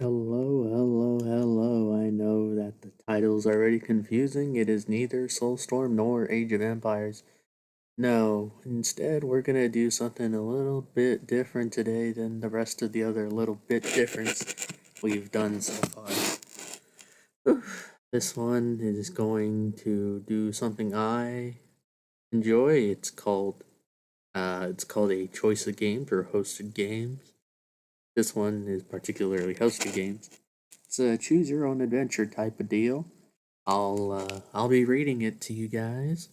Hello. I know that the title's already confusing. It is neither Soulstorm nor Age of Empires. No, instead, we're gonna do something a little bit different today than the rest of the other little bit difference we've done so far. This one is going to do something I enjoy. It's called a choice of games or hosted games. This one is particularly hosted games. It's a choose your own adventure type of deal. I'll be reading it to you guys.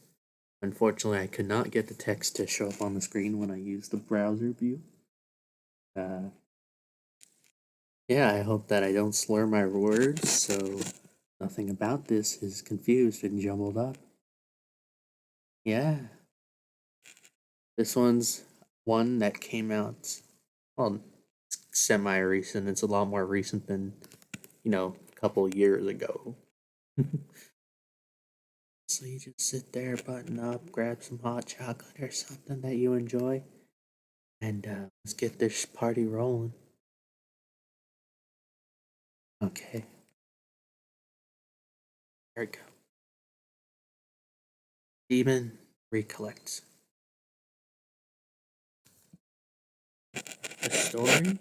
Unfortunately, I could not get the text to show up on the screen when I used the browser view. Uh, yeah, I hope that I don't slur my words, so nothing about this is confused and jumbled up. Yeah, this one's one that came out, well, semi recent. It's a lot more recent than, a couple years ago. So you just sit there, button up, grab some hot chocolate or something that you enjoy, and let's get this party rolling. Okay, here we go. Demon Recollect. The story,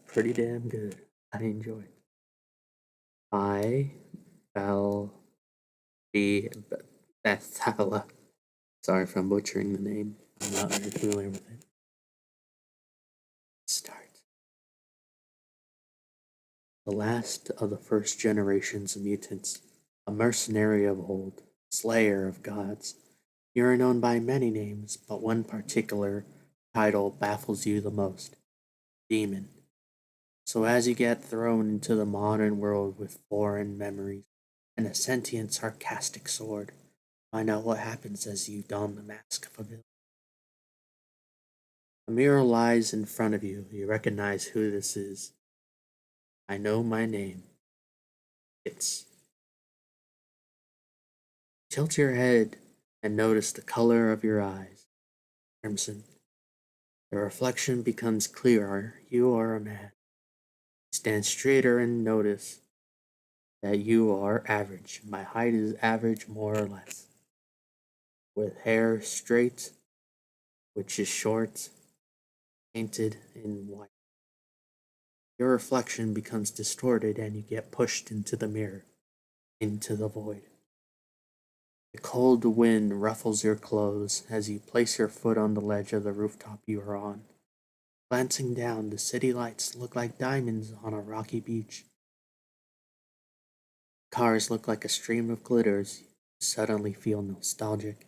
pretty damn good. I enjoy it. By Bal B. Bethala. Sorry if I'm butchering the name. I'm not very familiar with it. Start. The last of the first generations of mutants, a mercenary of old, slayer of gods. You are known by many names, but one particular title baffles you the most: Demon. So as you get thrown into the modern world with foreign memories and a sentient, sarcastic sword, find out what happens as you don the mask of a villain. A mirror lies in front of you. You recognize who this is. I know my name. It's. Tilt your head and notice the color of your eyes. Crimson. The reflection becomes clearer. You are a man. Stand straighter and notice that you are average. My height is average, more or less. With hair straight, which is short, painted in white. Your reflection becomes distorted and you get pushed into the mirror, into the void. The cold wind ruffles your clothes as you place your foot on the ledge of the rooftop you are on. Glancing down, the city lights look like diamonds on a rocky beach. Cars look like a stream of glitters. You suddenly feel nostalgic.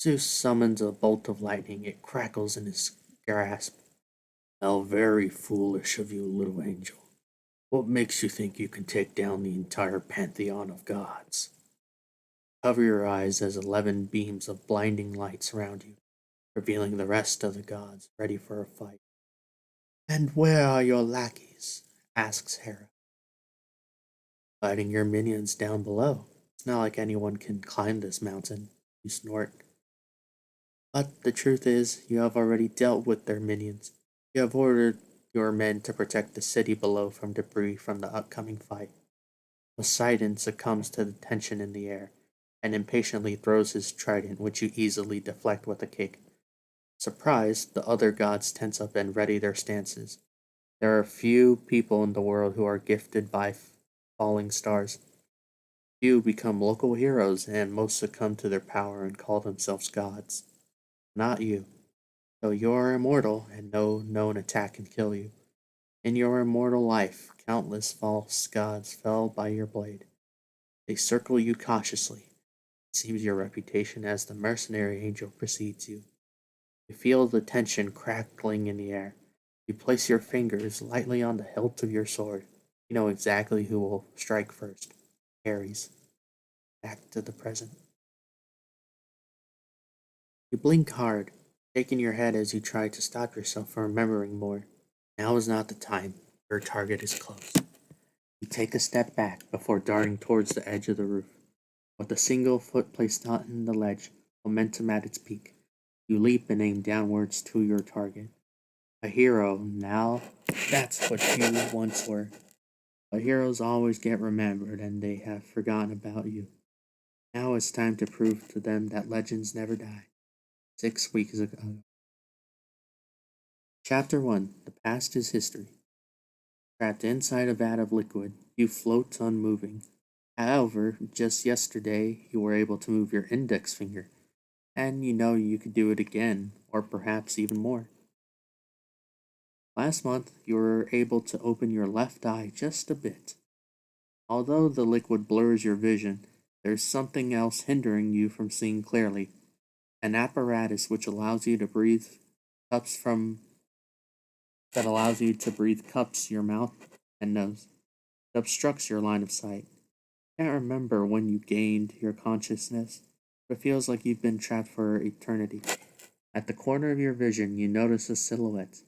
Zeus summons a bolt of lightning. It crackles in his grasp. How very foolish of you, little angel. What makes you think you can take down the entire pantheon of gods? Cover your eyes as 11 beams of blinding light surround you, revealing the rest of the gods ready for a fight. And where are your lackeys? Asks Hera. Fighting your minions down below. It's not like anyone can climb this mountain, you snort. But the truth is, you have already dealt with their minions. You have ordered your men to protect the city below from debris from the upcoming fight. Poseidon succumbs to the tension in the air and impatiently throws his trident, which you easily deflect with a kick. Surprised, the other gods tense up and ready their stances. There are few people in the world who are gifted by falling stars. Few become local heroes, and most succumb to their power and call themselves gods. Not you. Though you are immortal, and no known attack can kill you. In your immortal life, countless false gods fell by your blade. They circle you cautiously. It seems your reputation as the mercenary angel precedes you. You feel the tension crackling in the air. You place your fingers lightly on the hilt of your sword. You know exactly who will strike first. Ares. Back to the present. You blink hard, shaking your head as you try to stop yourself from remembering more. Now is not the time. Your target is close. You take a step back before darting towards the edge of the roof. With a single foot placed on the ledge, momentum at its peak, you leap and aim downwards to your target. A hero, now that's what you once were. But heroes always get remembered and they have forgotten about you. Now it's time to prove to them that legends never die. 6 weeks ago. Chapter 1. The Past is History. Trapped inside a vat of liquid, you float unmoving. However, just yesterday you were able to move your index finger, and you know you could do it again, or perhaps even more. Last month, you were able to open your left eye just a bit. Although the liquid blurs your vision, there's something else hindering you from seeing clearly. An apparatus which allows you to breathe cups from that allows you to breathe cups your mouth and nose. It obstructs your line of sight. You can't remember when you gained your consciousness, but it feels like you've been trapped for eternity. At the corner of your vision, you notice a silhouette.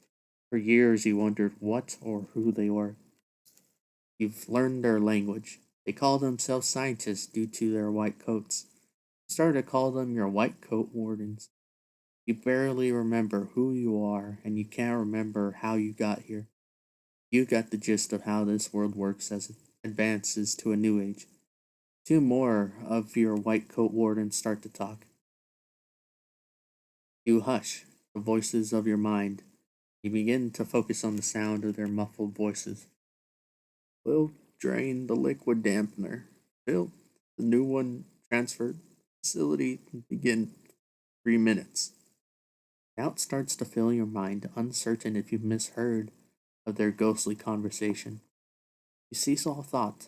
For years, you wondered what or who they were. You've learned their language. They call themselves scientists due to their white coats. You started to call them your white coat wardens. You barely remember who you are, and you can't remember how you got here. You got the gist of how this world works as it advances to a new age. Two more of your white coat wardens start to talk. You hush the voices of your mind. You begin to focus on the sound of their muffled voices. We'll drain the liquid dampener. Fill the new one transferred. Facility begin 3 minutes. Doubt starts to fill your mind, uncertain if you've misheard of their ghostly conversation. You cease all thought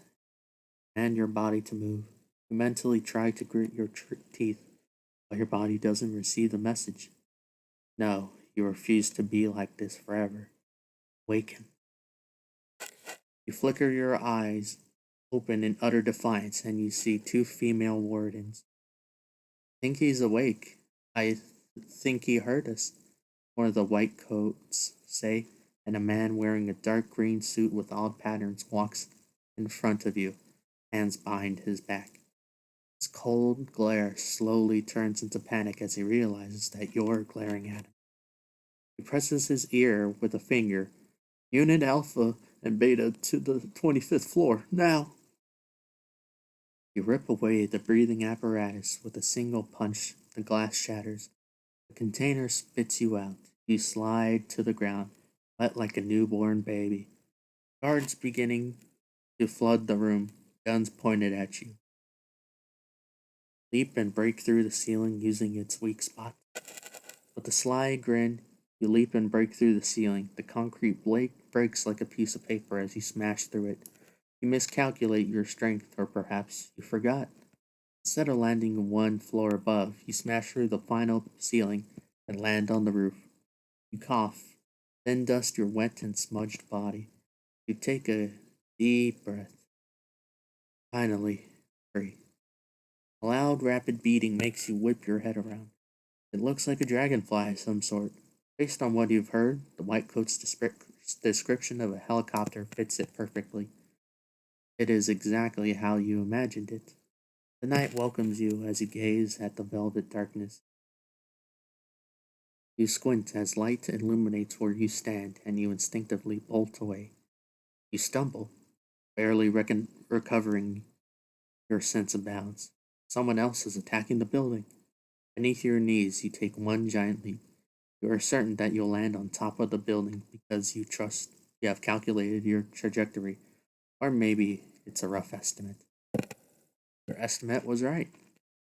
and your body to move. You mentally try to grit your teeth, but your body doesn't receive the message. No, you refuse to be like this forever. Waken. You flicker your eyes open in utter defiance and you see two female wardens. Think he's awake. I think he heard us, one of the white coats say, and a man wearing a dark green suit with odd patterns walks in front of you, hands behind his back. His cold glare slowly turns into panic as he realizes that you're glaring at him. He presses his ear with a finger. Unit Alpha and Beta to the 25th floor, now! You rip away the breathing apparatus with a single punch. The glass shatters. The container spits you out. You slide to the ground, wet like a newborn baby. Guards beginning to flood the room, guns pointed at you. Leap and break through the ceiling using its weak spot. With a sly grin, you leap and break through the ceiling. The concrete breaks like a piece of paper as you smash through it. You miscalculate your strength, or perhaps you forgot. Instead of landing one floor above, you smash through the final ceiling and land on the roof. You cough, then dust your wet and smudged body. You take a deep breath. Finally, free. A loud, rapid beating makes you whip your head around. It looks like a dragonfly of some sort. Based on what you've heard, the white coat's description of a helicopter fits it perfectly. It is exactly how you imagined it. The night welcomes you as you gaze at the velvet darkness. You squint as light illuminates where you stand, and you instinctively bolt away. You stumble, barely recovering your sense of balance. Someone else is attacking the building. Beneath your knees, you take one giant leap. You are certain that you'll land on top of the building because you have calculated your trajectory, or maybe it's a rough estimate. Your estimate was right.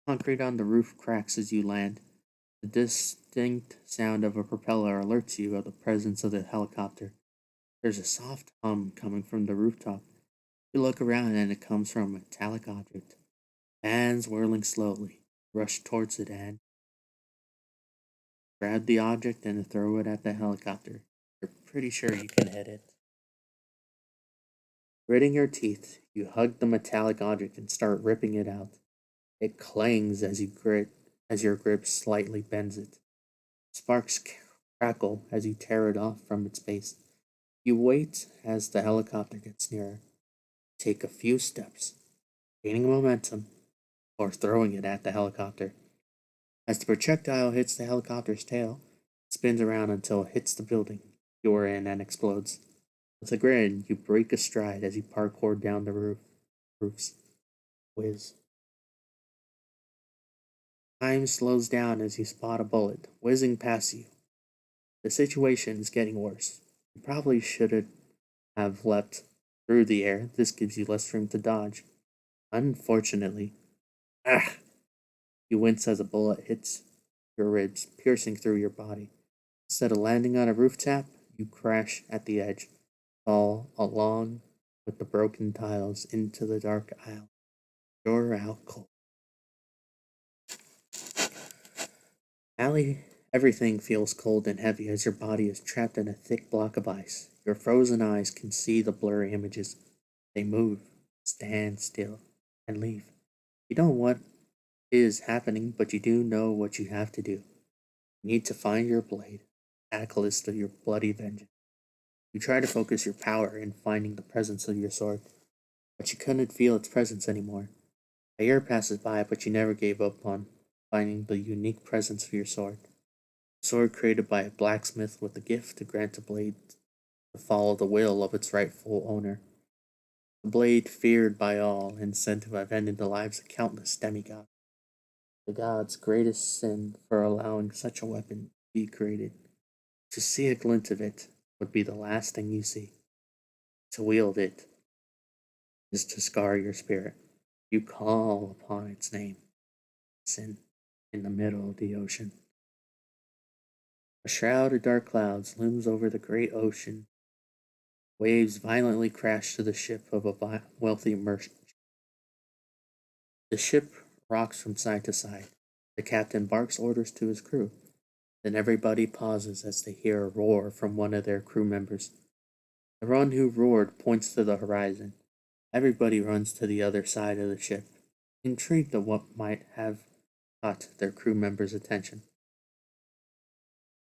Concrete on the roof cracks as you land. The distinct sound of a propeller alerts you of the presence of the helicopter. There's a soft hum coming from the rooftop. You look around and it comes from a metallic object. Fans whirling slowly. Rush towards it and grab the object and throw it at the helicopter. You're pretty sure you can hit it. Gritting your teeth, you hug the metallic object and start ripping it out. It clangs as your grip slightly bends it. Sparks crackle as you tear it off from its base. You wait as the helicopter gets nearer. Take a few steps, gaining momentum, or throwing it at the helicopter. As the projectile hits the helicopter's tail, it spins around until it hits the building. you're in and explodes. With a grin, you break a stride as you parkour down the roofs. Whiz. Time slows down as you spot a bullet whizzing past you. The situation is getting worse. You probably should have leapt through the air. This gives you less room to dodge. Unfortunately, ah, you wince as a bullet hits your ribs, piercing through your body. Instead of landing on a roof tap, you crash at the edge, fall along with the broken tiles into the dark aisle. You're out cold. Allie, everything feels cold and heavy as your body is trapped in a thick block of ice. Your frozen eyes can see the blurry images. They move, stand still, and leave. You don't know what is happening, but you do know what you have to do. You need to find your blade, catalyst of your bloody vengeance. You try to focus your power in finding the presence of your sword, but you couldn't feel its presence anymore. A year passes by, but you never gave up on finding the unique presence of your sword. A sword created by a blacksmith with the gift to grant a blade to follow the will of its rightful owner. A blade feared by all and said to have ended the lives of countless demigods. The gods' greatest sin for allowing such a weapon to be created. To see a glint of it would be the last thing you see. To wield it is to scar your spirit. You call upon its name. Sin in the middle of the ocean. A shroud of dark clouds looms over the great ocean. Waves violently crash to the ship of a wealthy merchant. The ship rocks from side to side. The captain barks orders to his crew. Then everybody pauses as they hear a roar from one of their crew members. The one who roared points to the horizon. Everybody runs to the other side of the ship, intrigued at what might have caught their crew member's attention.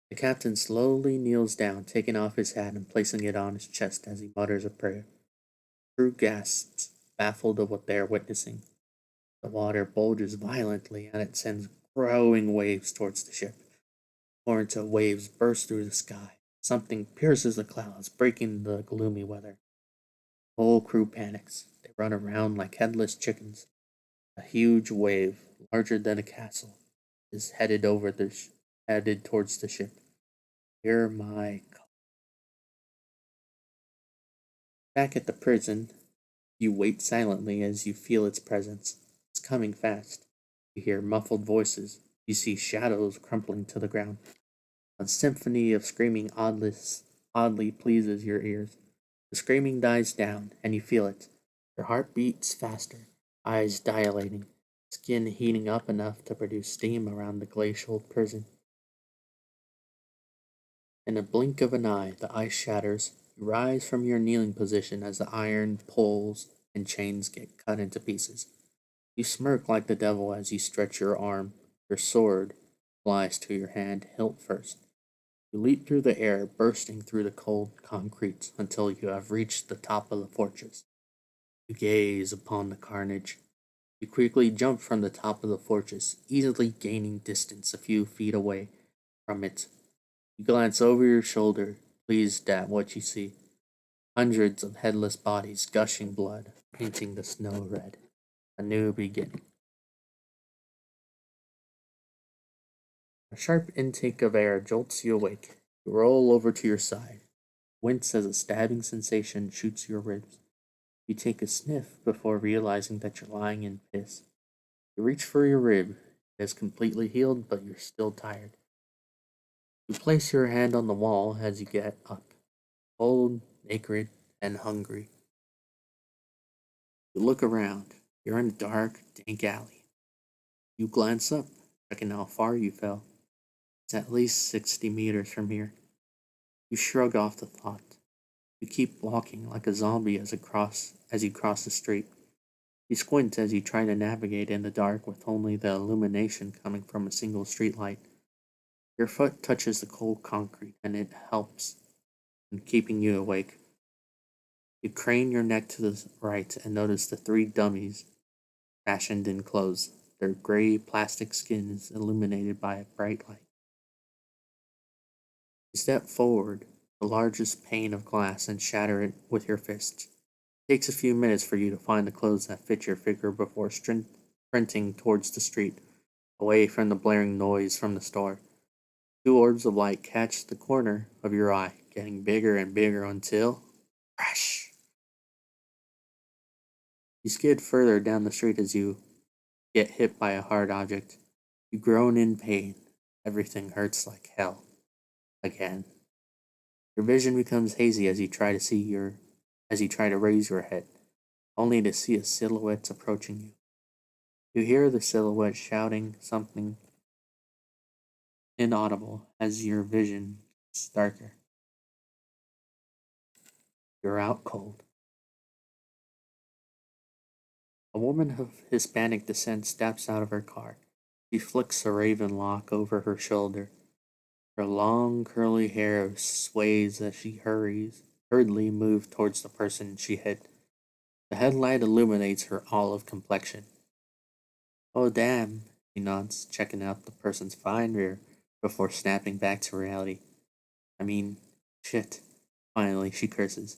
The captain slowly kneels down, taking off his hat and placing it on his chest as he mutters a prayer. The crew gasps, baffled at what they are witnessing. The water bulges violently and it sends growing waves towards the ship. Torrents of waves burst through the sky. Something pierces the clouds, breaking the gloomy weather. The whole crew panics. They run around like headless chickens. A huge wave, larger than a castle, is headed towards the ship. Hear my call. Back at the prison, you wait silently as you feel its presence. It's coming fast. You hear muffled voices. You see shadows crumpling to the ground. A symphony of screaming oddly pleases your ears. The screaming dies down, and you feel it. Your heart beats faster, eyes dilating, skin heating up enough to produce steam around the glacial prison. In a blink of an eye, the ice shatters. You rise from your kneeling position as the iron poles and chains get cut into pieces. You smirk like the devil as you stretch your arm. Your sword flies to your hand, hilt first. You leap through the air, bursting through the cold concrete until you have reached the top of the fortress. You gaze upon the carnage. You quickly jump from the top of the fortress, easily gaining distance a few feet away from it. You glance over your shoulder, pleased at what you see. Hundreds of headless bodies gushing blood, painting the snow red. A new beginning. A sharp intake of air jolts you awake. You roll over to your side, wince as a stabbing sensation shoots your ribs. You take a sniff before realizing that you're lying in piss. You reach for your rib. It is completely healed, but you're still tired. You place your hand on the wall as you get up, cold, naked, and hungry. You look around. You're in a dark, dank alley. You glance up, checking how far you fell. It's at least 60 meters from here. You shrug off the thought. You keep walking like a zombie as you cross the street. You squint as you try to navigate in the dark with only the illumination coming from a single streetlight. Your foot touches the cold concrete and it helps in keeping you awake. You crane your neck to the right and notice the three dummies fashioned in clothes. Their gray plastic skins illuminated by a bright light. You step forward, the largest pane of glass and shatter it with your fists. It takes a few minutes for you to find the clothes that fit your figure before sprinting towards the street, away from the blaring noise from the store. Two orbs of light catch the corner of your eye, getting bigger and bigger until crash! You skid further down the street as you get hit by a hard object. You groan in pain. Everything hurts like hell. Again. Your vision becomes hazy as you try to raise your head, only to see a silhouette approaching you. You hear the silhouette shouting something inaudible as your vision gets darker. You're out cold. A woman of Hispanic descent steps out of her car. She flicks a raven lock over her shoulder. Her long curly hair sways as she hurriedly moves towards the person she hit. The headlight illuminates her olive complexion. Oh damn, she nods, checking out the person's fine rear before snapping back to reality. I mean, shit. Finally, she curses.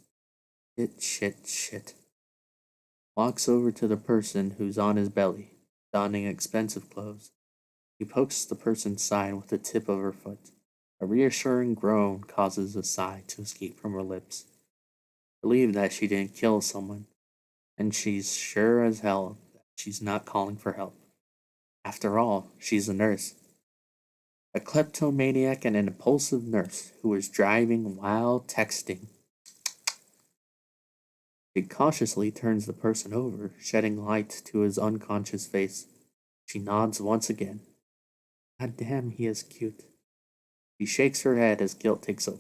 Shit. Walks over to the person who's on his belly, donning expensive clothes. He pokes the person's side with the tip of her foot. A reassuring groan causes a sigh to escape from her lips. Relieved that she didn't kill someone, and she's sure as hell that she's not calling for help. After all, she's a nurse. A kleptomaniac and an impulsive nurse who was driving while texting. She cautiously turns the person over, shedding light to his unconscious face. She nods once again. God damn, he is cute. She shakes her head as guilt takes over.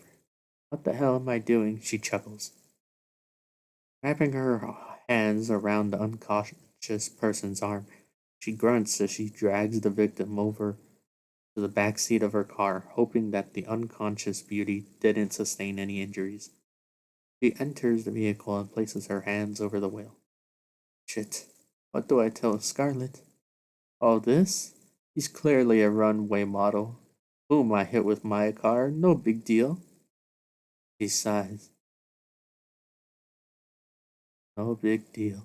What the hell am I doing? She chuckles. Wrapping her hands around the unconscious person's arm, she grunts as she drags the victim over to the back seat of her car, hoping that the unconscious beauty didn't sustain any injuries. She enters the vehicle and places her hands over the wheel. Shit, what do I tell Scarlett? All this? He's clearly a runway model. Boom, I hit with my car, no big deal. She sighs. No big deal.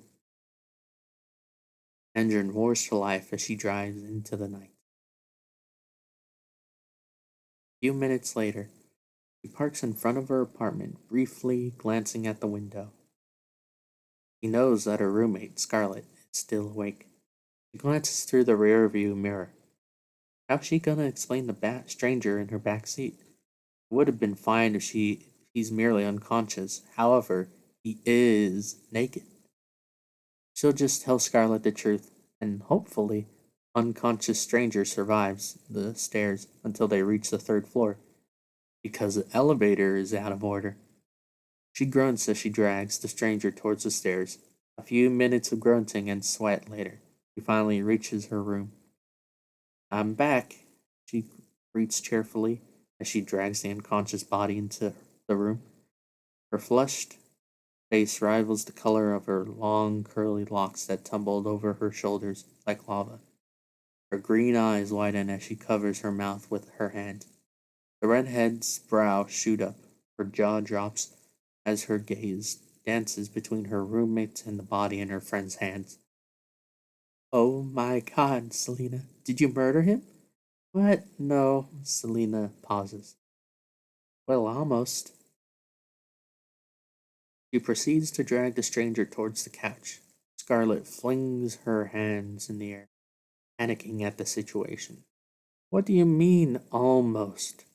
Engine roars to life as she drives into the night. A few minutes later, she parks in front of her apartment, briefly glancing at the window. She knows that her roommate, Scarlett, is still awake. She glances through the rearview mirror. How's she gonna explain the stranger in her back seat? It would have been fine if he's merely unconscious. However, he is naked. She'll just tell Scarlett the truth, and hopefully, unconscious stranger survives the stairs until they reach the third floor, because the elevator is out of order. She grunts as she drags the stranger towards the stairs. A few minutes of grunting and sweat later, she finally reaches her room. I'm back, she greets cheerfully as she drags the unconscious body into the room. Her flushed face rivals the color of her long curly locks that tumbled over her shoulders like lava. Her green eyes widen as she covers her mouth with her hand. The redhead's brows shoot up, her jaw drops as her gaze dances between her roommate and the body in her friend's hands. Oh my god, Selena, did you murder him? What? No, Selena pauses. Well, almost. She proceeds to drag the stranger towards the couch. Scarlett flings her hands in the air, panicking at the situation. What do you mean, almost?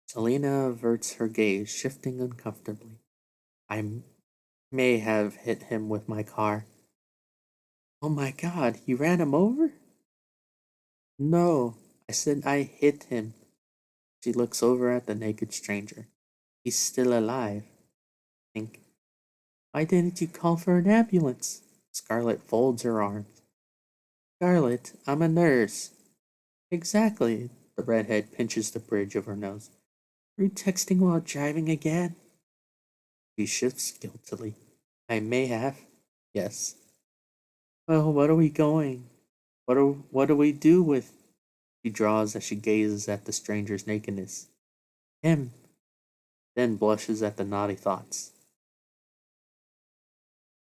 Selena averts her gaze, shifting uncomfortably. I may have hit him with my car. Oh my god, you ran him over? No, I said I hit him. She looks over at the naked stranger. He's still alive. Think. Why didn't you call for an ambulance? Scarlett folds her arms. Scarlett, I'm a nurse. Exactly. The redhead pinches the bridge of her nose. Were you texting while driving again? She shifts guiltily. I may have. Yes. Well, what are we going? What do we do with? She draws as she gazes at the stranger's nakedness. Him. then blushes at the naughty thoughts.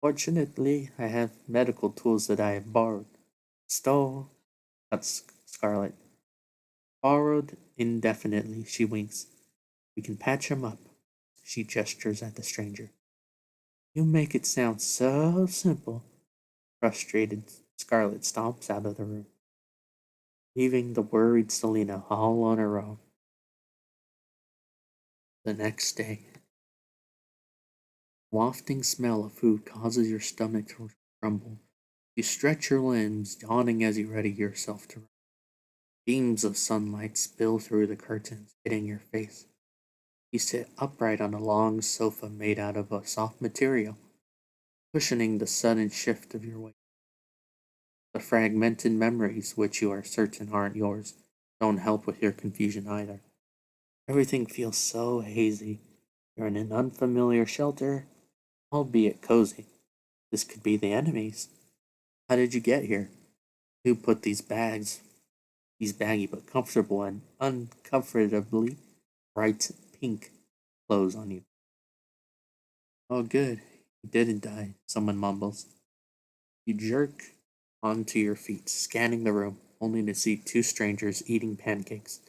Fortunately, I have medical tools that I have borrowed. Stole, that's Scarlet. Borrowed indefinitely, she winks. We can patch him up. She gestures at the stranger. You make it sound so simple. Frustrated, Scarlet stomps out of the room, leaving the worried Selena all on her own. The next day, wafting smell of food causes your stomach to rumble. You stretch your limbs, yawning as you ready yourself to run. Beams of sunlight spill through the curtains, hitting your face. You sit upright on a long sofa made out of a soft material, cushioning the sudden shift of your weight. The fragmented memories, which you are certain aren't yours, don't help with your confusion either. Everything feels so hazy. You're in an unfamiliar shelter, albeit cozy. This could be the enemy's. How did you get here? Who put these baggy but comfortable and uncomfortably bright pink clothes on you? Oh, good. You didn't die, someone mumbles. You jerk onto your feet, scanning the room, only to see two strangers eating pancakes.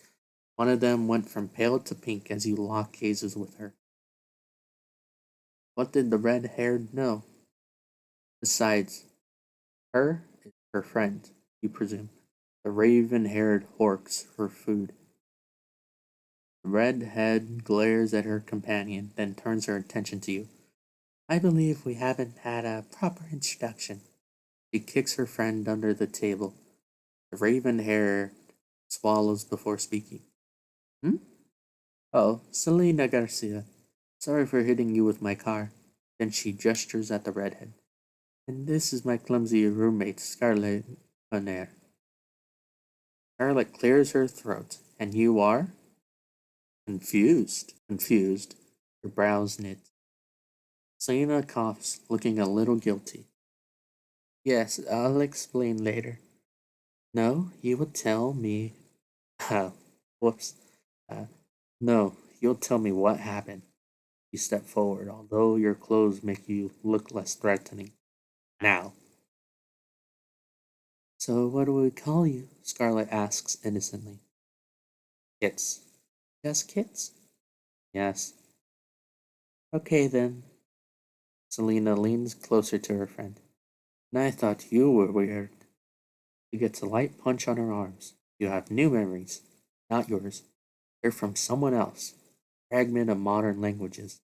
One of them went from pale to pink as you lock gazes with her. What did the red haired know? Besides, her is her friend, you presume. The raven haired horks her food. The redhead glares at her companion, then turns her attention to you. I believe we haven't had a proper introduction. She kicks her friend under the table. The raven hair swallows before speaking. Hmm? Oh, Selena Garcia. Sorry for hitting you with my car. Then she gestures at the redhead. And this is my clumsy roommate, Scarlet Honor. Scarlet clears her throat. And you are? Confused. Confused. Her brows knit. Selena coughs, looking a little guilty. Yes, I'll explain later. No, you will tell me. Whoops. Uh, no, you'll tell me what happened. You step forward, although your clothes make you look less threatening. Now. So, what do we call you? Scarlet asks innocently. Kits. Just Kits? Yes. Okay then. Selena leans closer to her friend. And I thought you were weird. She gets a light punch on her arms. You have new memories. Not yours. They're from someone else. Fragment of modern languages.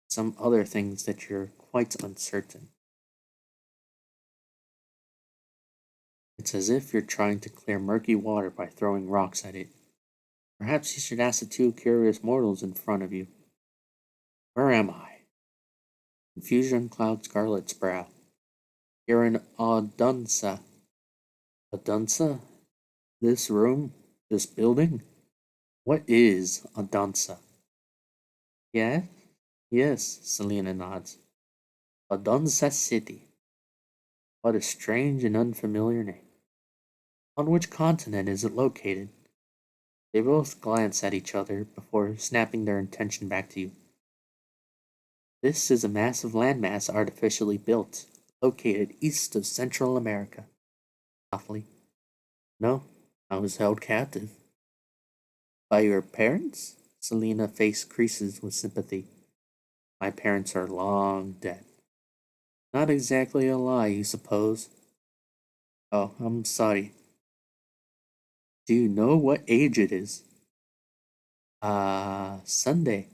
Some other things that you're quite uncertain. It's as if you're trying to clear murky water by throwing rocks at it. Perhaps you should ask the two curious mortals in front of you. Where am I? Confusion clouds Scarlet's brow. You're in Odunsa. Odunsa? This room? This building? What is Odunsa? Yeah? Yes, Selena nods. Odunsa City. What a strange and unfamiliar name. On which continent is it located? They both glance at each other before snapping their attention back to you. This is a massive landmass artificially built, located east of Central America. Softly. No, I was held captive. By your parents? Selena face creases with sympathy. My parents are long dead. Not exactly a lie, you suppose. Oh, I'm sorry. Do you know what age it is? Sunday.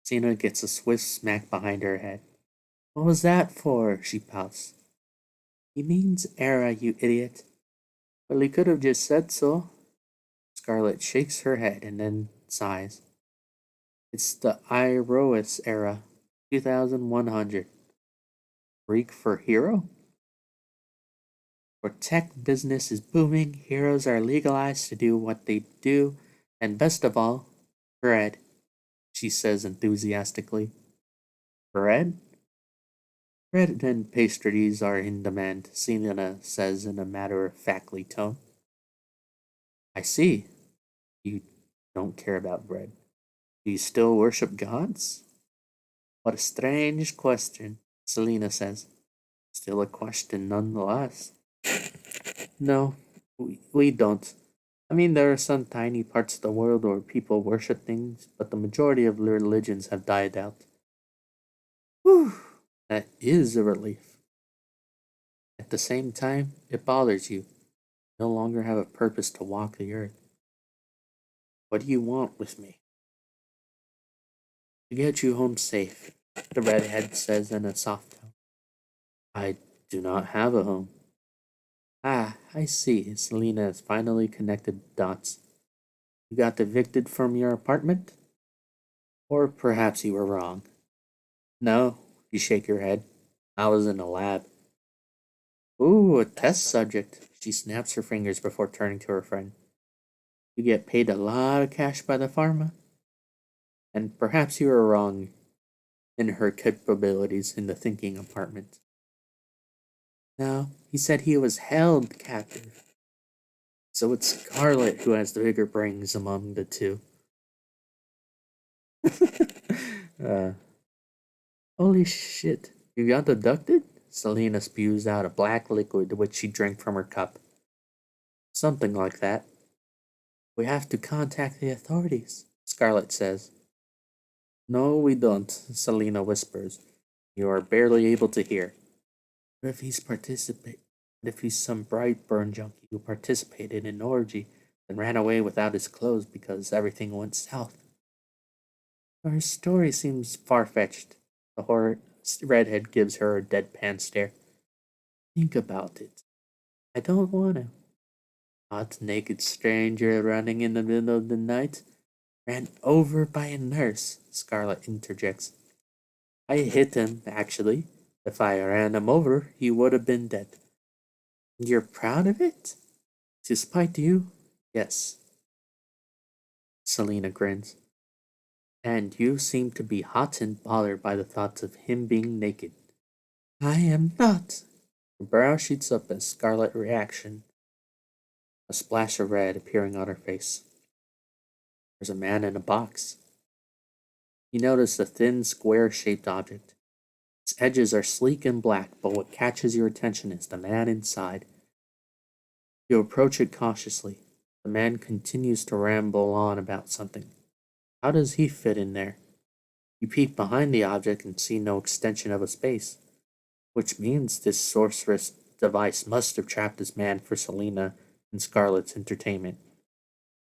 Selena gets a swift smack behind her head. What was that for? She pouts. He means era, you idiot. Well, he could have just said so. Scarlet shakes her head and then sighs. It's the Iroas era, 2100. Greek for hero? Where tech business is booming, heroes are legalized to do what they do, and best of all, bread, she says enthusiastically. Bread? Bread and pastries are in demand, Selena says in a matter-of-factly tone. I see. You don't care about bread. Do you still worship gods? What a strange question, Selena says. Still a question nonetheless. No, we don't. I mean, there are some tiny parts of the world where people worship things, but the majority of religions have died out. Whew, that is a relief. At the same time, it bothers you. No longer have a purpose to walk the earth. What do you want with me? To get you home safe, the redhead says in a soft tone. I do not have a home. Ah, I see. Selena has finally connected the dots. You got evicted from your apartment? Or perhaps you were wrong. No, you shake your head. I was in a lab. Ooh, a test subject. She snaps her fingers before turning to her friend. You get paid a lot of cash by the pharma? And perhaps you were wrong in her capabilities in the thinking apartment. No, he said he was held captive. So it's Scarlet who has the bigger brains among the two. uh, Holy shit. You got abducted? Selena spews out a black liquid which she drank from her cup. Something like that. We have to contact the authorities, Scarlet says. No, we don't, Selena whispers. You are barely able to hear. What if he's participate? What if he's some bright burn junkie who participated in an orgy and ran away without his clothes because everything went south? Her story seems far fetched. The horror redhead gives her a deadpan stare. Think about it. I don't want to. Hot naked stranger running in the middle of the night. Ran over by a nurse, Scarlet interjects. I hit him, actually. If I ran him over, he would have been dead. You're proud of it? To spite you? Yes. Selena grins. And you seem to be hot and bothered by the thoughts of him being naked. I am not. Her brow shoots up in scarlet reaction, a splash of red appearing on her face. There's a man in a box. You notice a thin, square shaped object. Its edges are sleek and black, but what catches your attention is the man inside. You approach it cautiously. The man continues to ramble on about something. How does he fit in there? You peek behind the object and see no extension of a space, which means this sorceress device must have trapped this man for Selena and Scarlet's entertainment.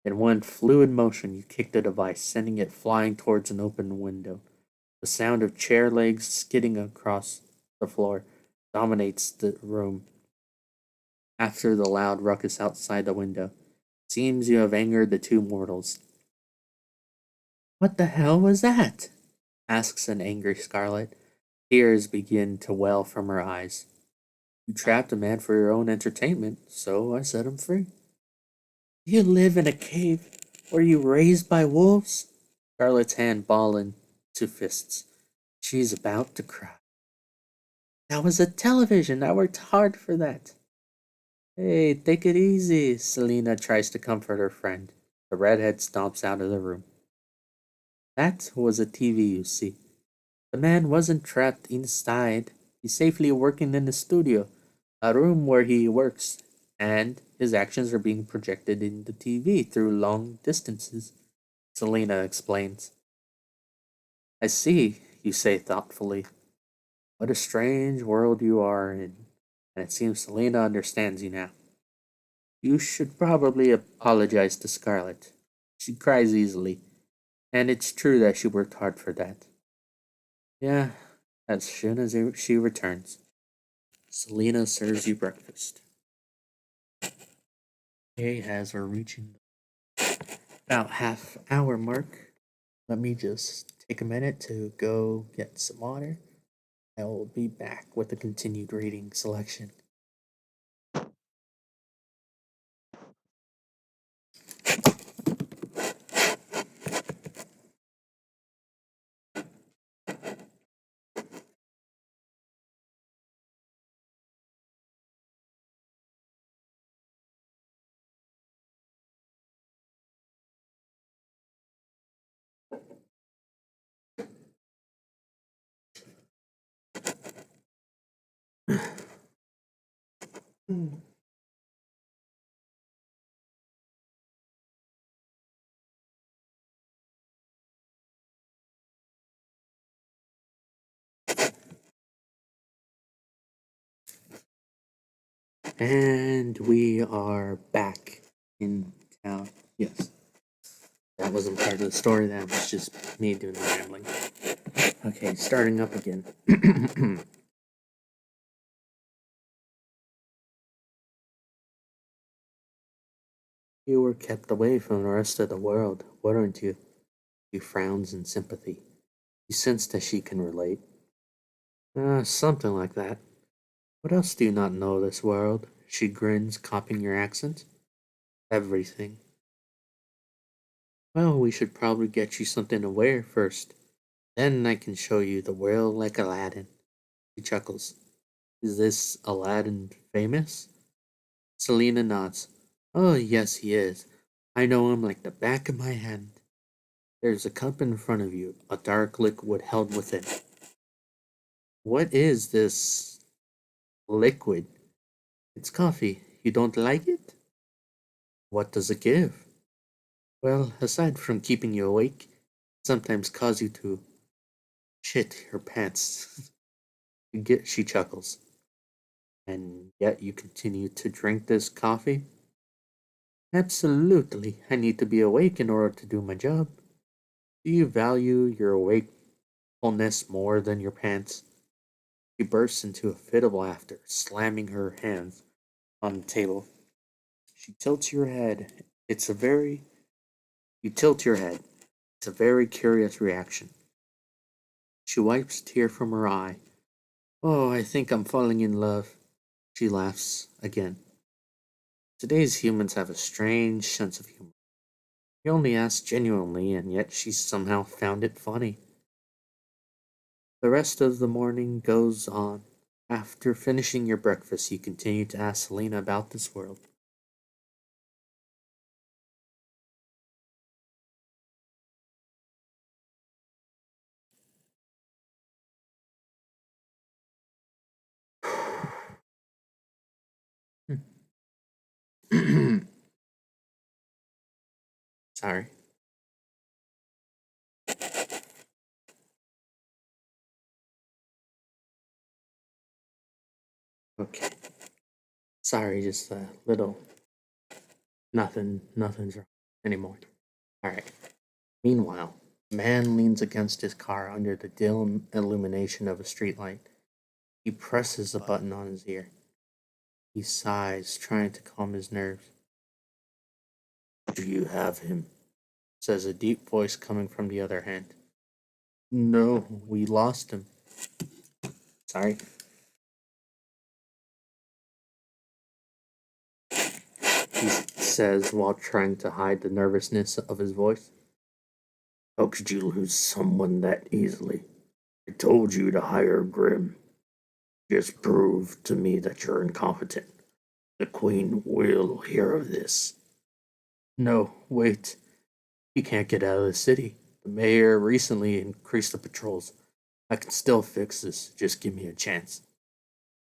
In one fluid motion, you kick the device, sending it flying towards an open window. The sound of chair legs skidding across the floor dominates the room. After the loud ruckus outside the window, seems you have angered the two mortals. What the hell was that? Asks an angry Scarlet. Tears begin to well from her eyes. You trapped a man for your own entertainment, so I set him free. You live in a cave? Were you raised by wolves? Scarlet's hand ball into fists. She's about to cry. That was a television. I worked hard for that. Hey, take it easy. Selena tries to comfort her friend. The redhead stomps out of the room. That was a TV, you see. The man wasn't trapped inside. He's safely working in the studio, a room where he works, and his actions are being projected in the TV through long distances, Selena explains. I see, you say thoughtfully. What a strange world you are in, and it seems Selena understands you now. You should probably apologize to Scarlet. She cries easily, and it's true that she worked hard for that. Yeah, as soon as she returns. Selena serves you breakfast. Okay, as we're reaching about half hour mark, let me just take a minute to go get some water. I will be back with the continued reading selection. And we are back in town. Yes, that wasn't part of the story, that was just me doing the rambling. Okay, starting up again. You were kept away from the rest of the world, weren't you? She frowns in sympathy. You sense that she can relate. Something like that. What else do you not know of this world? She grins, copying your accent. Everything. Well, we should probably get you something to wear first. Then I can show you the world like Aladdin. He chuckles. Is this Aladdin famous? Selena nods. Oh, yes, he is. I know him like the back of my hand. There's a cup in front of you, a dark liquid held within. What is this liquid? It's coffee. You don't like it? What does it give? Well, aside from keeping you awake, it sometimes cause you to shit your pants. She chuckles. And yet you continue to drink this coffee? Absolutely. I need to be awake in order to do my job. Do you value your wakefulness more than your pants? She bursts into a fit of laughter, slamming her hands on the table. She tilts your head. It's a very You tilt your head. It's a very curious reaction. She wipes a tear from her eye. Oh, I think I'm falling in love. She laughs again. Today's humans have a strange sense of humor. He only asks genuinely, and yet she somehow found it funny. The rest of the morning goes on. After finishing your breakfast, you continue to ask Selena about this world. Sorry. Okay. Sorry, just a little. Nothing's wrong anymore. Alright. Meanwhile, a man leans against his car under the dim illumination of a streetlight. He presses a button on his ear. He sighs, trying to calm his nerves. Do you have him? Says a deep voice coming from the other end. No, we lost him. Sorry. He says while trying to hide the nervousness of his voice. How could you lose someone that easily? I told you to hire Grim. Just prove to me that you're incompetent. The Queen will hear of this. No, wait. He can't get out of the city. The mayor recently increased the patrols. I can still fix this. Just give me a chance.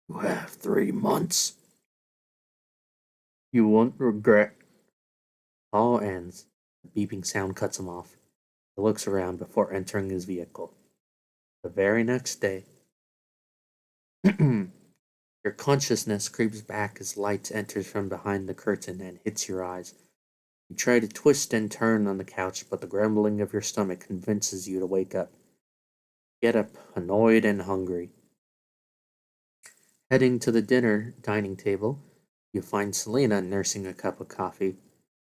You have 3 months. You won't regret. All ends. The beeping sound cuts him off. He looks around before entering his vehicle. The very next day, your consciousness creeps back as light enters from behind the curtain and hits your eyes. You try to twist and turn on the couch, but the grumbling of your stomach convinces you to wake up. Get up, annoyed and hungry. Heading to the dining table, you find Selena nursing a cup of coffee.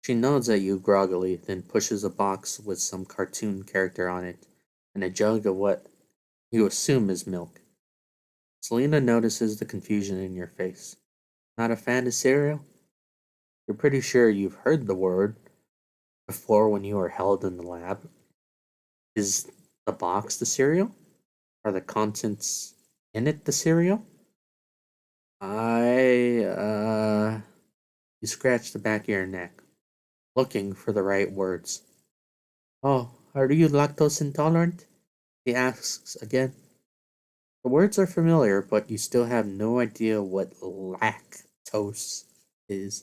She nods at you groggily, then pushes a box with some cartoon character on it and a jug of what you assume is milk. Selena notices the confusion in your face. Not a fan of cereal? You're pretty sure you've heard the word before when you were held in the lab. Is the box the cereal? Are the contents in it the cereal? You scratch the back of your neck, looking for the right words. Oh, are you lactose intolerant? He asks again. The words are familiar, but you still have no idea what lactose toast is.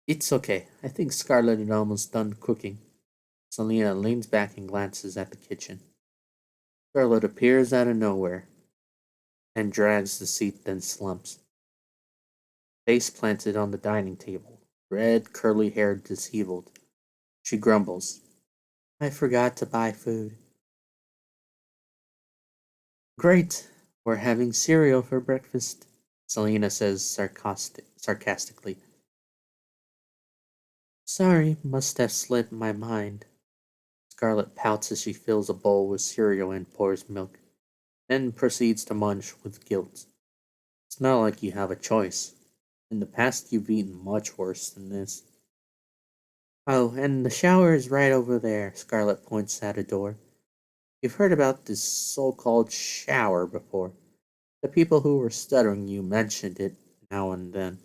It's okay. I think Scarlet is almost done cooking. Selena leans back and glances at the kitchen. Scarlet appears out of nowhere and drags the seat, then slumps, face planted on the dining table, red, curly hair disheveled. She grumbles, I forgot to buy food. Great, we're having cereal for breakfast, Selena says sarcastically. Sorry, must have slipped my mind. Scarlet pouts as she fills a bowl with cereal and pours milk, then proceeds to munch with guilt. It's not like you have a choice. In the past, you've eaten much worse than this. Oh, and the shower is right over there, Scarlet points at a door. You've heard about this so called shower before. The people who were stuttering you mentioned it now and then.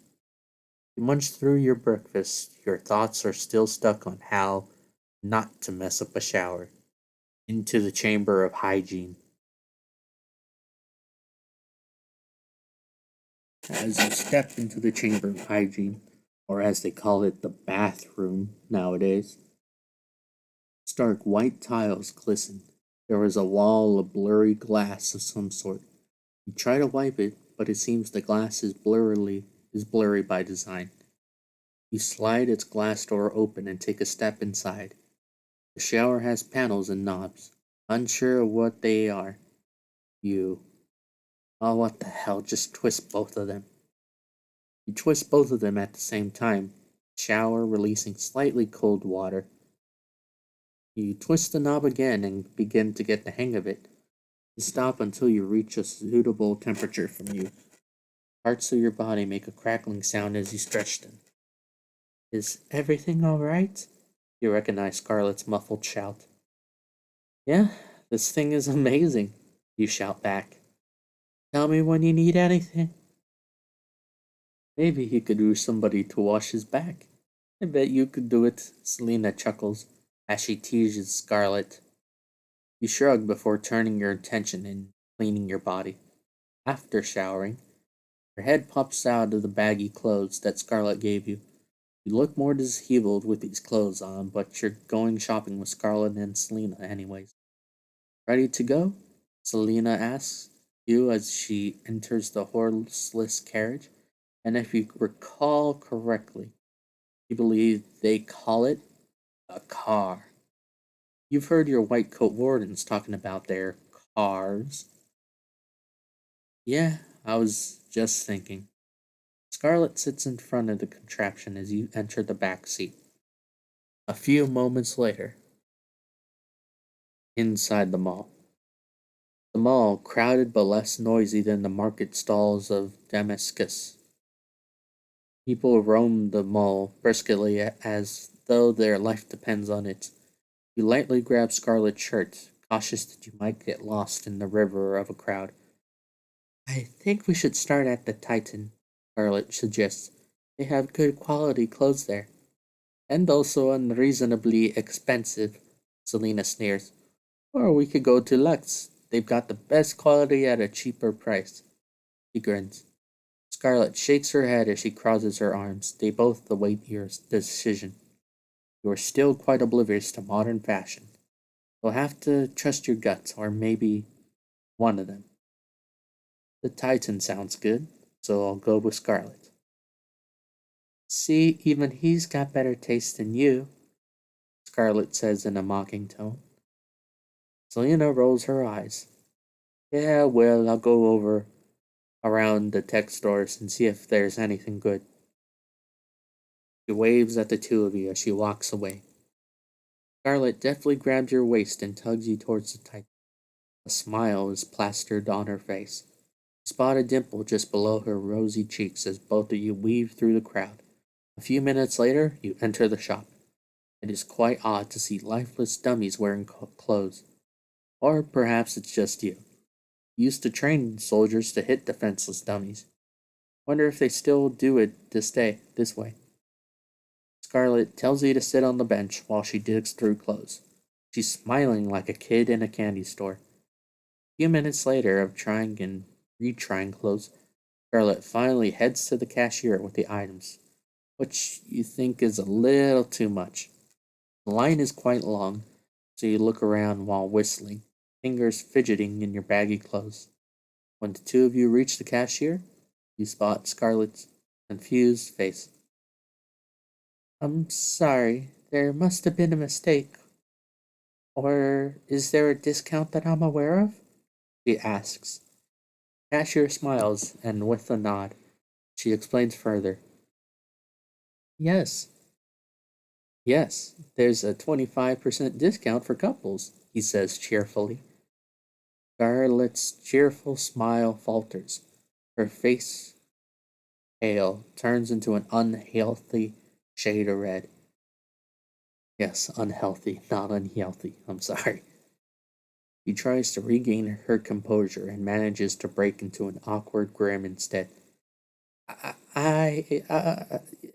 You munch through your breakfast, your thoughts are still stuck on how not to mess up a shower. Into the chamber of hygiene. As you step into the chamber of hygiene, or as they call it, the bathroom nowadays, stark white tiles glisten. There is a wall of blurry glass of some sort. You try to wipe it, but it seems the glass is blurry by design. You slide its glass door open and take a step inside. The shower has panels and knobs. Unsure of what they are. You Oh, what the hell, just twist both of them. You twist both of them at the same time, shower releasing slightly cold water. You twist the knob again and begin to get the hang of it. You stop until you reach a suitable temperature from you. Parts of your body make a crackling sound as you stretch them. Is everything alright? You recognize Scarlet's muffled shout. Yeah, this thing is amazing, you shout back. Tell me when you need anything. Maybe he could use somebody to wash his back. I bet you could do it, Selena chuckles as she teases Scarlet. You shrug before turning your attention and cleaning your body. After showering, your head pops out of the baggy clothes that Scarlet gave you. You look more disheveled with these clothes on, but you're going shopping with Scarlet and Selena anyways. Ready to go? Selena asks you as she enters the horseless carriage. And if you recall correctly, you believe they call it a car. You've heard your white coat wardens talking about their cars. Yeah, I was just thinking. Scarlet sits in front of the contraption as you enter the back seat. A few moments later, inside the mall. The mall, crowded but less noisy than the market stalls of Damascus. People roam the mall briskly as though their life depends on it. You lightly grab Scarlet's shirt, cautious that you might get lost in the river of a crowd. I think we should start at the Titan, Scarlet suggests. They have good quality clothes there. And also unreasonably expensive, Selena sneers. Or we could go to Lux. They've got the best quality at a cheaper price. He grins. Scarlet shakes her head as she crosses her arms. They both await your decision. You are still quite oblivious to modern fashion. You'll have to trust your guts, or maybe one of them. The Titan sounds good, so I'll go with Scarlet. See, even he's got better taste than you, Scarlet says in a mocking tone. Selena rolls her eyes. Yeah, well, I'll go over around the tech stores and see if there's anything good. She waves at the two of you as she walks away. Scarlet deftly grabs your waist and tugs you towards the Titan. A smile is plastered on her face. You spot a dimple just below her rosy cheeks as both of you weave through the crowd. A few minutes later, you enter the shop. It is quite odd to see lifeless dummies wearing clothes. Or perhaps it's just you. You used to train soldiers to hit defenseless dummies. Wonder if they still do it this way. Scarlet tells you to sit on the bench while she digs through clothes. She's smiling like a kid in a candy store. A few minutes later of trying and retrying clothes, Scarlett finally heads to the cashier with the items, which you think is a little too much. The line is quite long, so you look around while whistling, fingers fidgeting in your baggy clothes. When the two of you reach the cashier, you spot Scarlett's confused face. I'm sorry, there must have been a mistake. Or is there a discount that I'm aware of? She asks. Cashier smiles, and with a nod, she explains further. Yes, yes, there's a 25% discount for couples, he says cheerfully. Scarlett's cheerful smile falters. Her face, pale, turns into an unhealthy shade of red. Yes, unhealthy, not unhealthy. I'm sorry. She tries to regain her composure and manages to break into an awkward grin instead.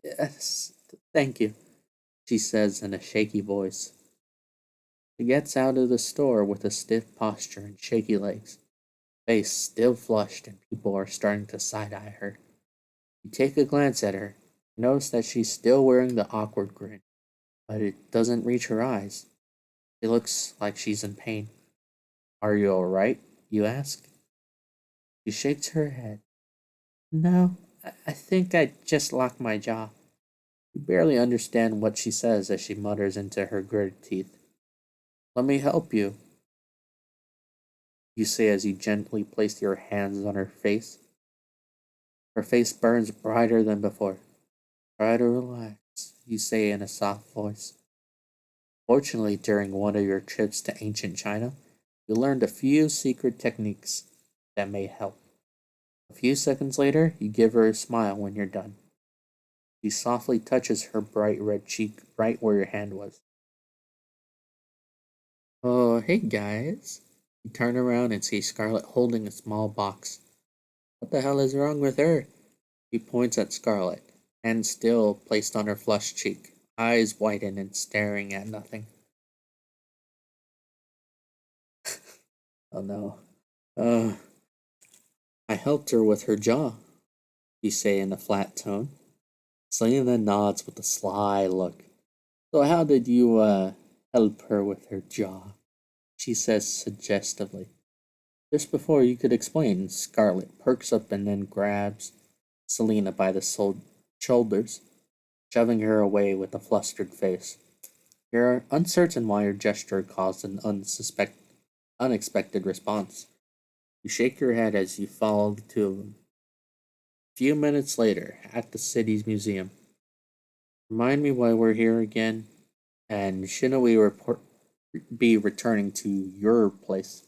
Yes, thank you, she says in a shaky voice. She gets out of the store with a stiff posture and shaky legs, face still flushed, and people are starting to side eye her. You take a glance at her, notice that she's still wearing the awkward grin, but it doesn't reach her eyes. She looks like she's in pain. Are you alright? You ask. She shakes her head. No, I think I just locked my jaw. You barely understand what she says as she mutters into her gritted teeth. Let me help you, you say as you gently place your hands on her face. Her face burns brighter than before. Try to relax, you say in a soft voice. Fortunately, during one of your trips to ancient China, you learned a few secret techniques that may help. A few seconds later, you give her a smile when you're done. She softly touches her bright red cheek right where your hand was. Oh, hey guys. You turn around and see Scarlett holding a small box. What the hell is wrong with her? He points at Scarlett, hand still placed on her flushed cheek, eyes widened and staring at nothing. Oh no. Uh, I helped her with her jaw, you say in a flat tone. Selena nods with a sly look. So how did you, help her with her jaw? She says suggestively. Just before you could explain, Scarlett perks up and then grabs Selena by the shoulders, shoving her away with a flustered face. You're uncertain why your gesture caused an unexpected response. You shake your head as you follow the two of them. A few minutes later, at the city's museum. Remind me why we're here again, and shouldn't we be returning to your place?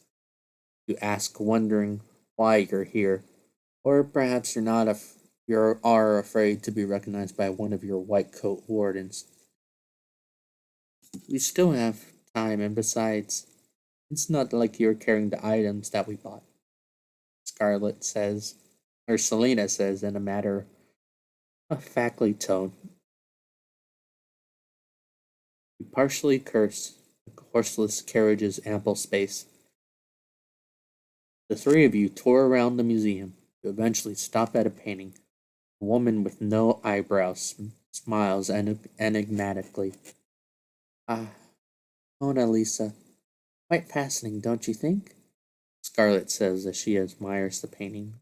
You ask, wondering why you're here, or perhaps you are afraid to be recognized by one of your white coat wardens. We still have time, and besides, it's not like you're carrying the items that we bought. Scarlett says, or Selena says in a matter of factly tone. You partially curse the horseless carriage's ample space. The three of you tour around the museum to eventually stop at a painting. A woman with no eyebrows smiles enigmatically. Ah, Mona Lisa. Quite fascinating, don't you think? Scarlett says as she admires the painting.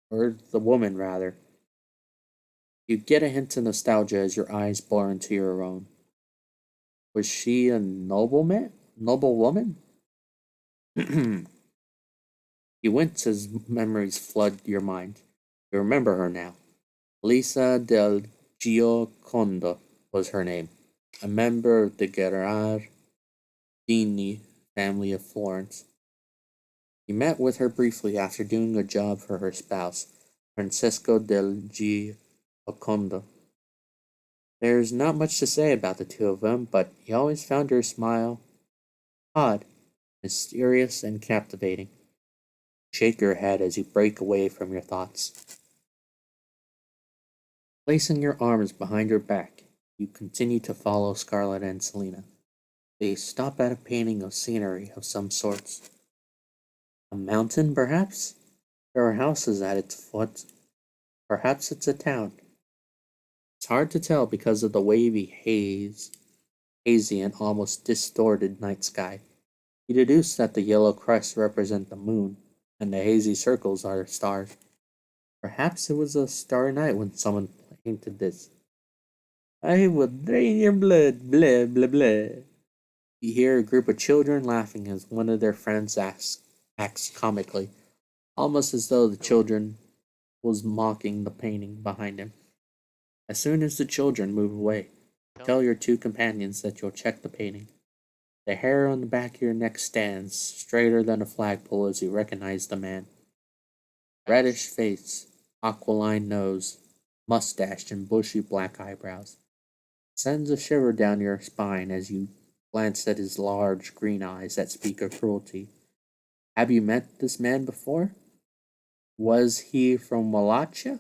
Or the woman, rather. You get a hint of nostalgia as your eyes bore into your own. Was she a nobleman? Noble woman? You wince as memories flood your mind. You remember her now. Lisa del Giocondo was her name, a member of the Gherardini family of Florence. You met with her briefly after doing a job for her spouse, Francesco del Giocondo. There's not much to say about the two of them, but you always found her smile odd, mysterious, and captivating. You shake your head as you break away from your thoughts. Placing your arms behind your back, you continue to follow Scarlett and Selena. They stop at a painting of scenery of some sorts. A mountain, perhaps? There are houses at its foot, Perhaps it's a town. It's hard to tell because of the wavy hazy and almost distorted night sky. You deduce that the yellow crests represent the moon, and the hazy circles are stars. Perhaps it was a starry night when someone painted this. I will drain your blood, blah, blah, blah. You hear a group of children laughing as one of their friends acts comically, almost as though the children was mocking the painting behind him. As soon as the children move away, tell your two companions that you'll check the painting. The hair on the back of your neck stands straighter than a flagpole as you recognize the man. Reddish face, aquiline nose, mustache, and bushy black eyebrows. Sends a shiver down your spine as you glance at his large green eyes that speak of cruelty. Have you met this man before? Was he from Wallachia?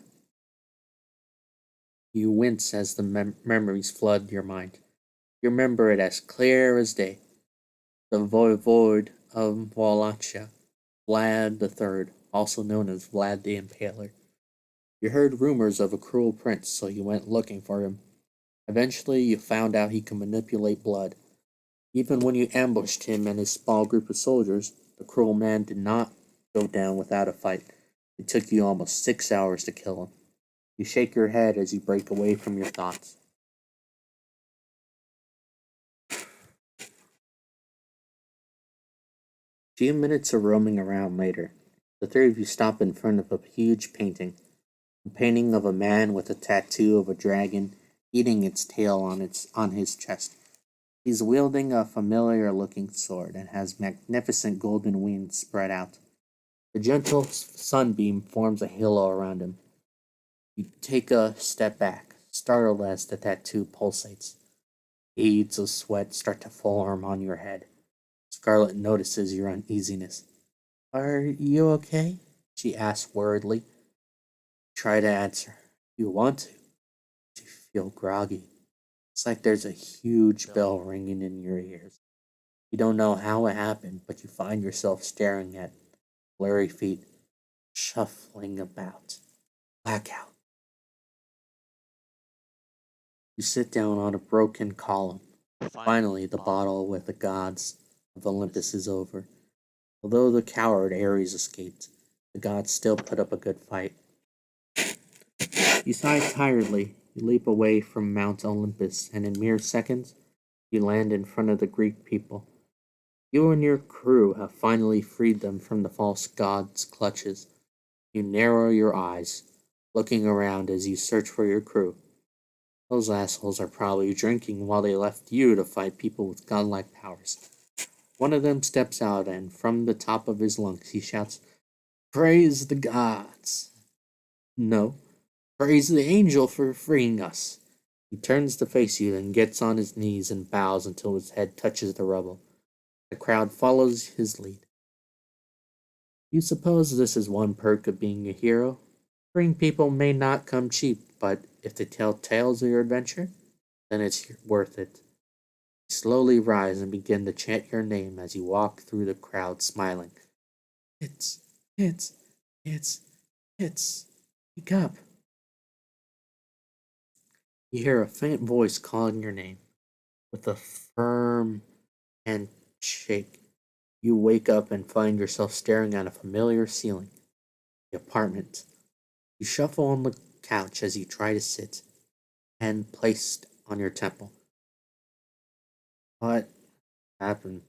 You wince as the memories flood your mind. You remember it as clear as day. The voivode of Wallachia, Vlad III, also known as Vlad the Impaler. You heard rumors of a cruel prince, so you went looking for him. Eventually, you found out he could manipulate blood. Even when you ambushed him and his small group of soldiers, the cruel man did not go down without a fight. It took you almost 6 hours to kill him. You shake your head as you break away from your thoughts. A few minutes of roaming around later, the three of you stop in front of a huge painting. A painting of a man with a tattoo of a dragon eating its tail on his chest. He's wielding a familiar looking sword and has magnificent golden wings spread out. The gentle sunbeam forms a halo around him. You take a step back, startled as the tattoo pulsates. Beads of sweat start to form on your head. Scarlet notices your uneasiness. Are you okay? She asks worriedly. Try to answer. You want to. You feel groggy. It's like there's a huge bell ringing in your ears. You don't know how it happened, but you find yourself staring at blurry feet shuffling about. Blackout. You sit down on a broken column. Finally, the battle with the gods of Olympus is over. Although the coward Ares escaped, the gods still put up a good fight. You sigh tiredly. You leap away from Mount Olympus, and in mere seconds, you land in front of the Greek people. You and your crew have finally freed them from the false god's clutches. You narrow your eyes, looking around as you search for your crew. Those assholes are probably drinking while they left you to fight people with godlike powers. One of them steps out, and from the top of his lungs, he shouts, Praise the gods! No, praise the angel for freeing us. He turns to face you, then gets on his knees and bows until his head touches the rubble. The crowd follows his lead. You suppose this is one perk of being a hero? Freeing people may not come cheap, but if they tell tales of your adventure, then it's worth it. You slowly rise and begin to chant your name as you walk through the crowd smiling. It's, it's, it's, it's, Wake up. You hear a faint voice calling your name. With a firm handshake, you wake up and find yourself staring at a familiar ceiling. The apartment. You shuffle on the couch as you try to sit, hand placed on your temple. What happened?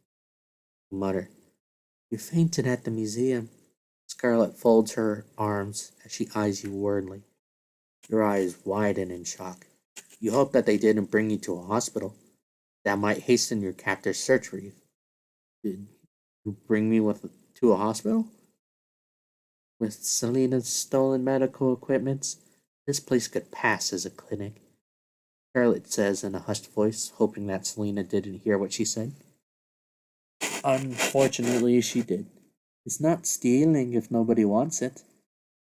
You mutter. You fainted at the museum. Scarlet folds her arms as she eyes you worriedly. Your eyes widen in shock. You hope that they didn't bring you to a hospital. That might hasten your captor's search for you. Did you bring me to a hospital? With Selena's stolen medical equipment, this place could pass as a clinic. Scarlet says in a hushed voice, hoping that Selena didn't hear what she said. Unfortunately, she did. It's not stealing if nobody wants it.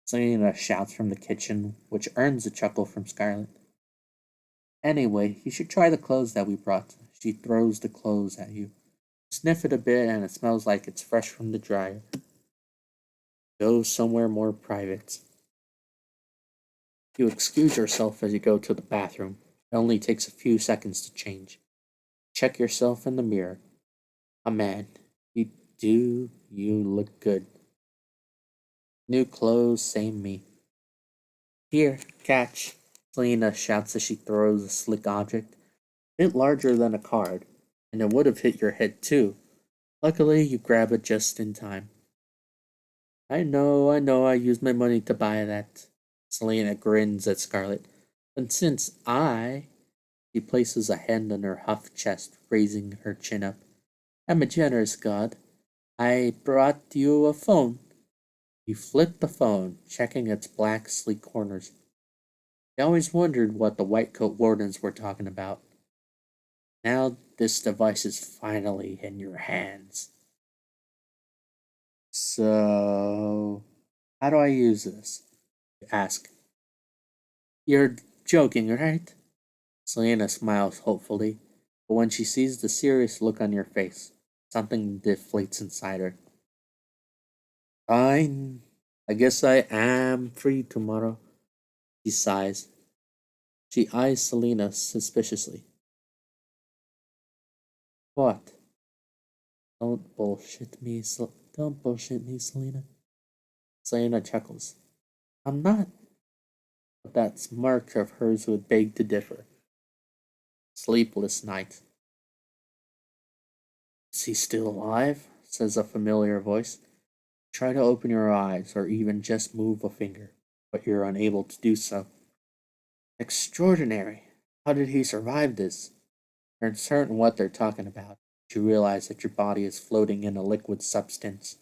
Selena shouts from the kitchen, which earns a chuckle from Scarlet. Anyway, you should try the clothes that we brought. She throws the clothes at you. Sniff it a bit and it smells like it's fresh from the dryer. Go somewhere more private. You excuse yourself as you go to the bathroom. It only takes a few seconds to change. Check yourself in the mirror. Oh man, you look good. New clothes, same me. Here, catch. Selena shouts as she throws a slick object, a bit larger than a card, and it would have hit your head too. Luckily, you grab it just in time. I used my money to buy that. Selena grins at Scarlet. And since she places a hand on her huffed chest, raising her chin up. I'm a generous god. I brought you a phone. You flip the phone, checking its black, sleek corners. I always wondered what the white coat wardens were talking about. Now this device is finally in your hands. So, how do I use this? You ask. You're joking, right? Selena smiles hopefully, but when she sees the serious look on your face, something deflates inside her. Fine. I guess I am free tomorrow. She sighs. She eyes Selena suspiciously. What? Don't bullshit me, Selena. Selena chuckles. I'm not. But that smirk of hers would beg to differ. Sleepless night. Is he still alive? Says a familiar voice. Try to open your eyes or even just move a finger, but you're unable to do so. Extraordinary. How did he survive this? You're uncertain what they're talking about. You realize that your body is floating in a liquid substance.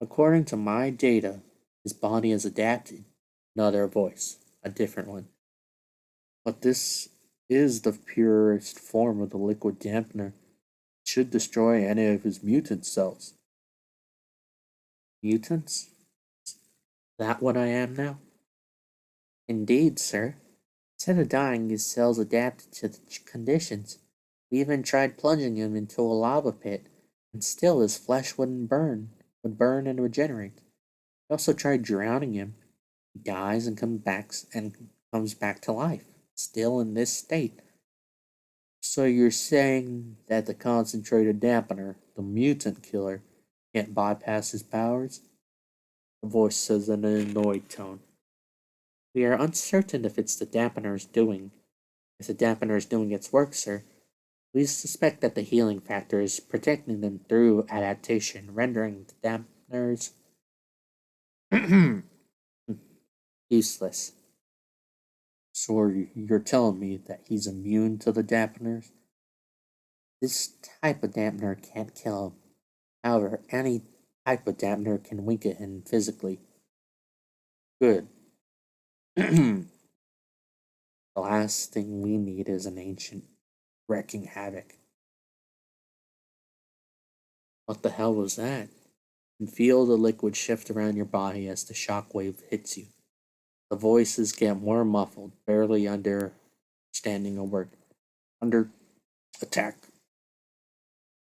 According to my data, his body has adapted. Another voice, a different one. But this is the purest form of the liquid dampener. It should destroy any of his mutant cells. Mutants? Is that what I am now? Indeed, sir. Instead of dying, his cells adapted to the conditions. We even tried plunging him into a lava pit, and still his flesh would burn and regenerate. We also tried drowning him. He dies and comes back to life, still in this state. So you're saying that the concentrated dampener, the mutant killer, can't bypass his powers? The voice says in an annoyed tone. We are uncertain if it's the dampener's doing. If the dampener is doing its work, sir, we suspect that the healing factor is protecting them through adaptation, rendering the dampeners useless. So you're telling me that he's immune to the dampeners? This type of dampener can't kill him. However, any type of dampener can weaken him physically. Good. The last thing we need is an ancient wrecking havoc. What the hell was that? You can feel the liquid shift around your body as the shockwave hits you. The voices get more muffled, barely understanding a word. Under attack.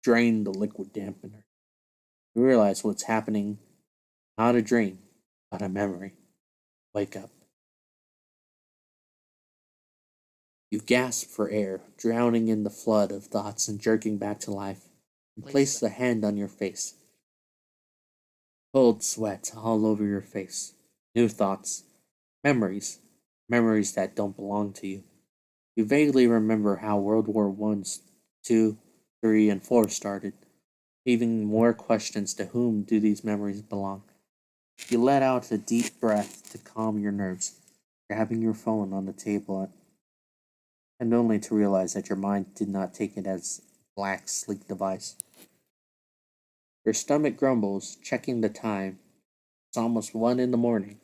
Drain the liquid dampener. You realize what's happening. Not a dream, but a memory. Wake up. You gasp for air, drowning in the flood of thoughts and jerking back to life. You place the hand on your face. Cold sweat all over your face. New thoughts. Memories. Memories that don't belong to you. You vaguely remember how World War One, 2, 3, and 4 started, leaving more questions to whom do these memories belong. You let out a deep breath to calm your nerves, grabbing your phone on the table and only to realize that your mind did not take it as a black, sleek device. Your stomach grumbles, checking the time. It's almost 1 in the morning.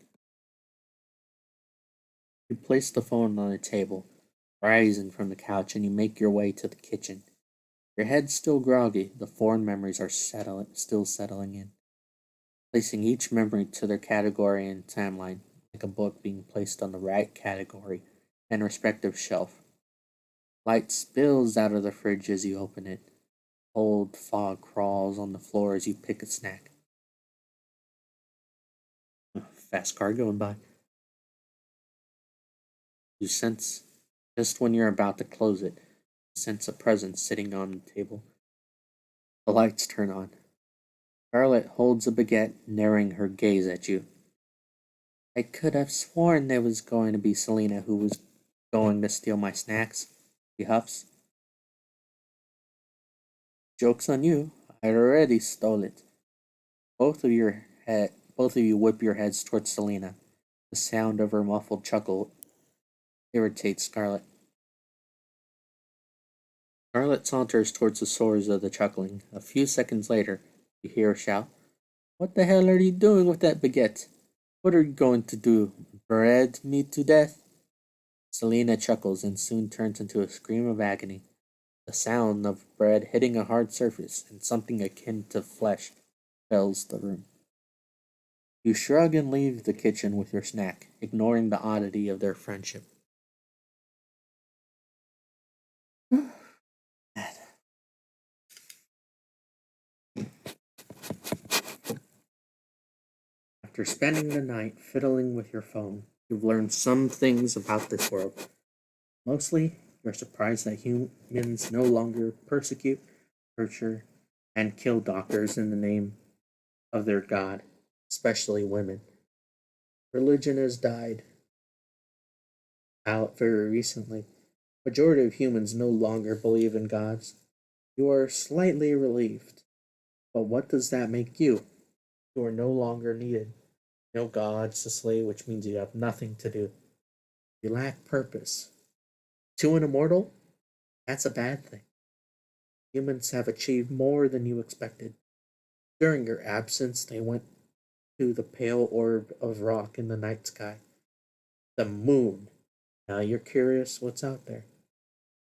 You place the phone on the table, rising from the couch, and you make your way to the kitchen. Your head still groggy, the foreign memories are still settling in, placing each memory to their category and timeline, like a book being placed on the right category and respective shelf. Light spills out of the fridge as you open it. Cold fog crawls on the floor as you pick a snack. Fast car going by. You sense, just when you're about to close it, you sense a presence sitting on the table. The lights turn on. Scarlet holds a baguette, narrowing her gaze at you. I could have sworn there was going to be Selena who was going to steal my snacks, she huffs. Joke's on you. I already stole it. Both of you whip your heads towards Selena. The sound of her muffled chuckle irritates Scarlet. Scarlet saunters towards the source of the chuckling. A few seconds later, you hear her shout, What the hell are you doing with that baguette? What are you going to do? Bread me to death? Selena chuckles and soon turns into a scream of agony. The sound of bread hitting a hard surface and something akin to flesh fills the room. You shrug and leave the kitchen with your snack, ignoring the oddity of their friendship. After spending the night fiddling with your phone, you've learned some things about this world. Mostly, you're surprised that humans no longer persecute, torture, and kill doctors in the name of their god, especially women. Religion has died out very recently. Majority of humans no longer believe in gods. You are slightly relieved. But what does that make you? You are no longer needed. No gods to slay, which means you have nothing to do. You lack purpose. To an immortal, that's a bad thing. Humans have achieved more than you expected. During your absence, they went to the pale orb of rock in the night sky. The moon. Now you're curious what's out there.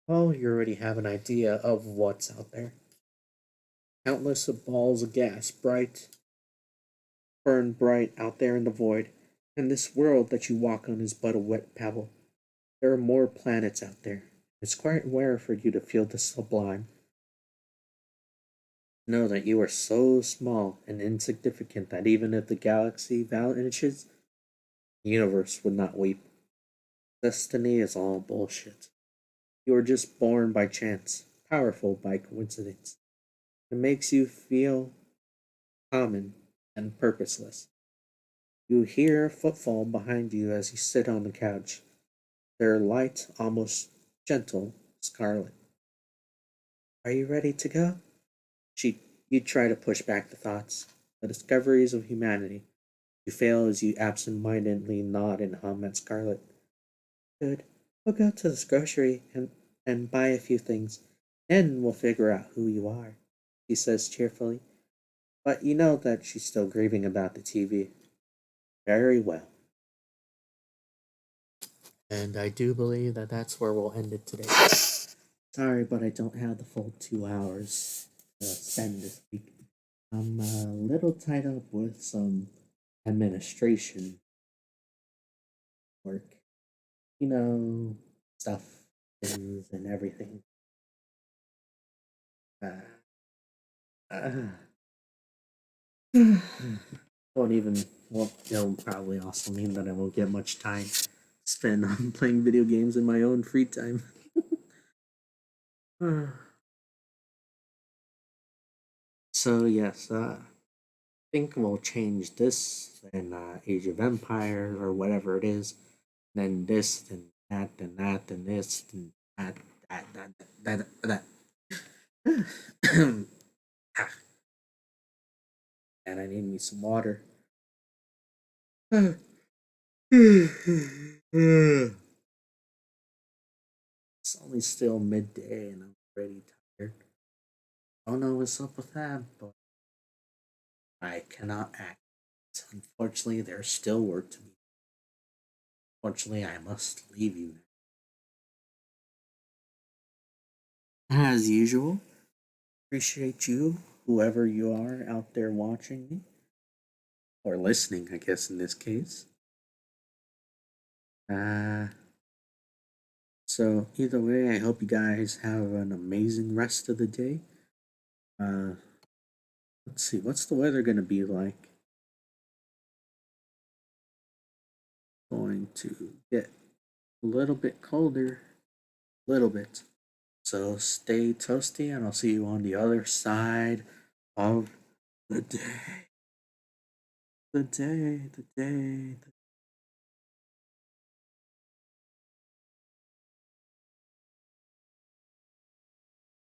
Well, you already have an idea of what's out there. Countless of balls of gas, burn bright out there in the void, and this world that you walk on is but a wet pebble. There are more planets out there. It's quite rare for you to feel the sublime. Know that you are so small and insignificant that even if the galaxy vanishes, the universe would not weep. Destiny is all bullshit. You are just born by chance, powerful by coincidence. It makes you feel common and purposeless. You hear a footfall behind you as you sit on the couch. Their light, almost gentle, scarlet. Are you ready to go? You try to push back the thoughts, the discoveries of humanity. You fail as you absent-mindedly nod and hum at Scarlet. Good. We'll go to this grocery and buy a few things. Then we'll figure out who you are, she says cheerfully. But you know that she's still grieving about the TV. Very well. And I do believe that that's where we'll end it today. Sorry, but I don't have the full 2 hours to spend this week. I'm a little tied up with some administration work. You know, stuff, things, and everything. Uh, uh, won't even, well, it'll probably also mean that I won't get much time to spend on playing video games in my own free time. So, yes, think we'll change this, then Age of Empires, or whatever it is, then this, then that, then that, then this, then that, that. And I need me some water. It's only still midday and I'm already tired. I don't know what's up with that, but I cannot act. Unfortunately, there's still work to be. Unfortunately, I must leave you now. As usual, appreciate you, whoever you are out there watching me, or listening, I guess, in this case. Uh, so, either way, I hope you guys have an amazing rest of the day. Uh, let's see, what's the weather going to be like? Going to get a little bit colder, a little bit. So stay toasty, and I'll see you on the other side of the day. The day, the day, the